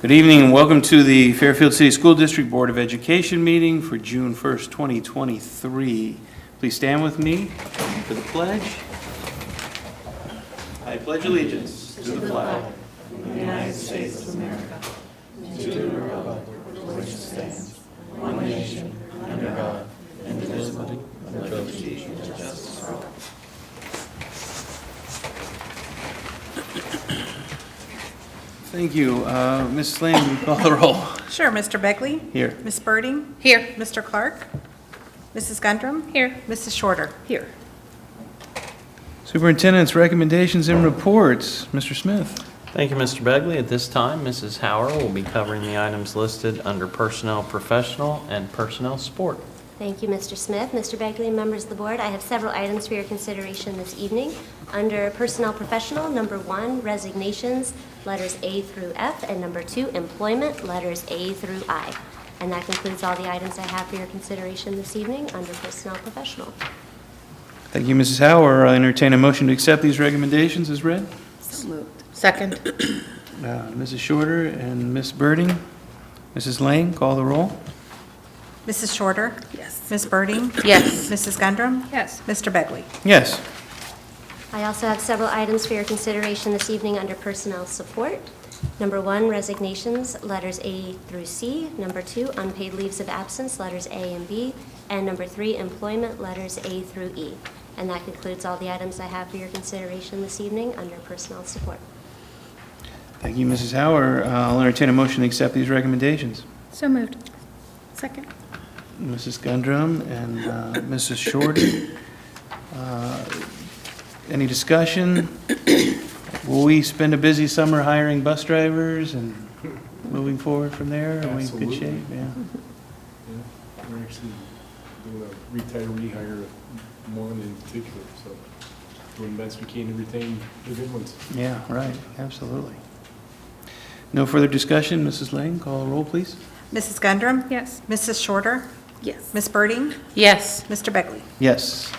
Good evening and welcome to the Fairfield City School District Board of Education meeting for June 1st, 2023. Please stand with me for the pledge. I pledge allegiance to the flag of the United States of America, to the republic for which it stands, one nation, under God, indivisible, with liberty and justice for all. Thank you. Ms. Lane, will you call the roll? Sure. Mr. Begley? Here. Ms. Birding? Here. Mr. Clark? Mrs. Gundrum? Here. Mrs. Shorter? Here. Superintendent's recommendations and reports. Mr. Smith. Thank you, Mr. Begley. At this time, Mrs. Hauer will be covering the items listed under Personnel Professional and Personnel Support. Thank you, Mr. Smith. Mr. Begley and members of the board, I have several items for your consideration this evening. Under Personnel Professional, number 1, resignations, letters A through F, and number 2, employment, letters A through I. And that concludes all the items I have for your consideration this evening under Personnel Professional. Thank you, Mrs. Hauer. I entertain a motion to accept these recommendations as read. So moved. Second. Mrs. Shorter and Ms. Birding. Mrs. Lane, call the roll. Mrs. Shorter? Yes. Ms. Birding? Yes. Mrs. Gundrum? Yes. Mr. Begley? Yes. I also have several items for your consideration this evening under Personnel Support. Number 1, resignations, letters A through C. Number 2, unpaid leaves of absence, letters A and B. And number 3, employment, letters A through E. And that concludes all the items I have for your consideration this evening under Personnel Support. Thank you, Mrs. Hauer. I'll entertain a motion to accept these recommendations. So moved. Second. Mrs. Gundrum and Mrs. Shorter. Any discussion? Will we spend a busy summer hiring bus drivers and moving forward from there? Are we in good shape? Yeah. Yeah, we're actually doing a retiree hire one in particular, so doing the best we can to retain the good ones. Yeah, right. Absolutely. No further discussion. Mrs. Lane, call the roll, please. Mrs. Gundrum? Yes. Mrs. Shorter? Yes. Ms. Birding? Yes. Mr. Begley? Yes.